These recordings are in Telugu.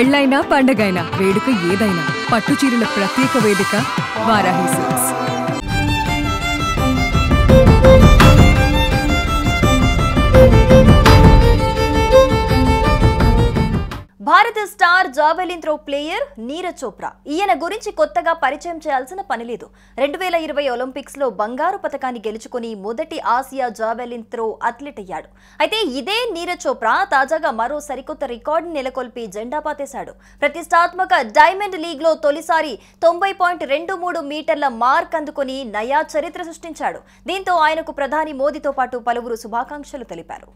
పెళ్ళైనా పండగైనా వేడుక ఏదైనా పట్టుచీరల ప్రత్యేక వేదిక వారాహి సిల్క్స్. భారత star javelin throw player Neeraj Chopra. ఈయన గురించి కొత్తగా పరిచయం చేయాల్సిన పని లేదు. 2020 ఒలింపిక్స్ లో బంగారు పతకాన్ని గెలుచుకుని మొదటి ఆసియా జావెలిన్ త్రో అథ్లెట్ అయ్యాడు. అయితే ఇదే నీరజ్ చోప్రా తాజాగా మరో సరికొత్త రికార్డు నెలకొల్పి జెండా పాతేశాడు. ప్రతిష్టాత్మక డైమండ్ లీగ్ లో తొలిసారి 90.23 మీటర్ల మార్క్ అందుకుని నయా చరిత్ర సృష్టించాడు. దీంతో ఆయనకు ప్రధాని మోదీతో పాటు పలువురు శుభాకాంక్షలు తెలిపారు.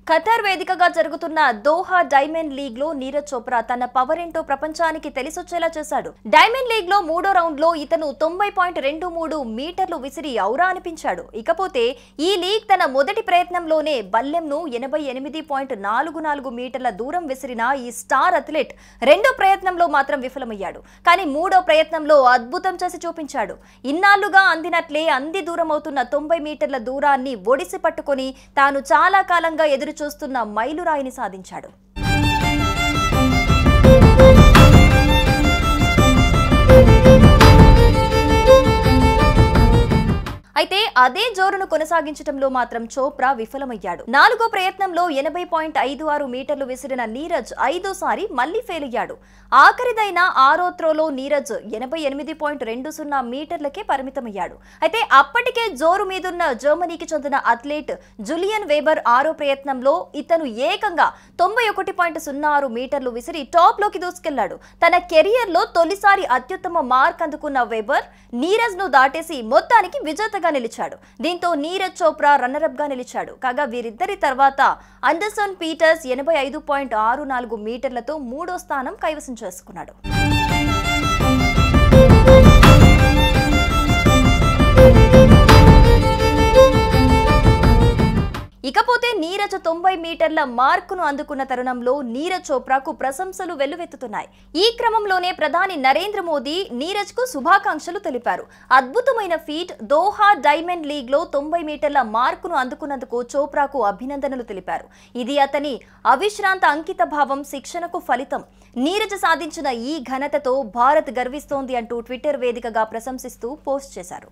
ఖతార్ వేదికగా జరుగుతున్న దోహా డైమండ్ లీగ్ లో నీరజ్ చోప్రా తన పవర్ ఏంటో ప్రపంచానికి తెలిసొచ్చేలా చేశాడు. డైమండ్ లీగ్ లో మూడో రౌండ్ లో ఇతను 90.23 మీటర్లు విసిరి ఔరా అనిపించాడు. ఇకపోతే ఈ లీగ్ తన మొదటి ప్రయత్నంలోనే బల్లెంను 88.44 మీటర్ల దూరం విసిరిన ఈ స్టార్ అథ్లెట్ రెండో ప్రయత్నంలో మాత్రం విఫలమయ్యాడు. కానీ మూడో ప్రయత్నంలో అద్భుతం చేసి చూపించాడు. ఇన్నాళ్లుగా అందినట్లే అంది దూరం అవుతున్న 90 మీటర్ల దూరాన్ని ఒడిసి పట్టుకుని తాను చాలా కాలంగా ఎదురు చూస్తున్న మైలురాయిని సాధించాడు. అయితే అదే జోరును కొనసాగించడంలో మాత్రం చోప్రా విఫలమయ్యాడు. నాలుగో ప్రయత్నంలో 80.56 మీటర్లు విసిరిన నీరజ్ ఐదోసారి మళ్లీ ఫెయిల్ అయ్యాడు. ఆఖరిదైన ఆరో త్రోలో నీరజ్ 88.20 మీటర్లకే పరిమితమయ్యాడు. అయితే అప్పటికే జోరు మీదున్న జర్మనీకి చెందిన అథ్లెట్ జులియన్ వేబర్ ఆరో ప్రయత్నంలో ఇతను ఏకంగా 91.06 మీటర్లు విసిరి టాప్ లోకి దూసుకెళ్లాడు. తన కెరియర్ లో తొలిసారి అత్యుత్తమ మార్క్ అందుకున్న వేబర్ నీరజ్ ను దాటేసి మొత్తానికి విజేతగా నిలిచాడు. దీంతో నీరజ్ చోప్రా రన్నరప్ గా నిలిచాడు. కాగా వీరిద్దరి తర్వాత అండర్సన్ పీటర్స్ 85.64 మీటర్లతో మూడో స్థానం కైవసం చేసుకున్నాడు. ఇకపోతే నీరజ్ 90 మీటర్ల మార్కును అందుకున్న తరుణంలో నీరజ్ చోప్రాకు ప్రశంసలు వెల్లువెత్తుతున్నాయి. ఈ క్రమంలోనే ప్రధాని నరేంద్ర మోదీ నీరజ్ కు శుభాకాంక్షలు తెలిపారు. అద్భుతమైన ఫీట్ దోహా డైమండ్ లీగ్ లో 90 మీటర్ల మార్కును అందుకున్నందుకు చోప్రాకు అభినందనలు తెలిపారు. ఇది అతని అవిశ్రాంత అంకిత భావం, శిక్షణకు ఫలితం. నీరజ్ సాధించిన ఈ ఘనతతో భారత్ గర్విస్తోంది అంటూ ట్విట్టర్ వేదికగా ప్రశంసిస్తూ పోస్ట్ చేశారు.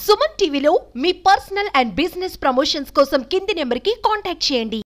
సుమన్ టీవీలో మీ పర్సనల్ అండ్ బిజినెస్ ప్రమోషన్స్ కోసం కింది నెంబర్కి కాంటాక్ట్ చేయండి.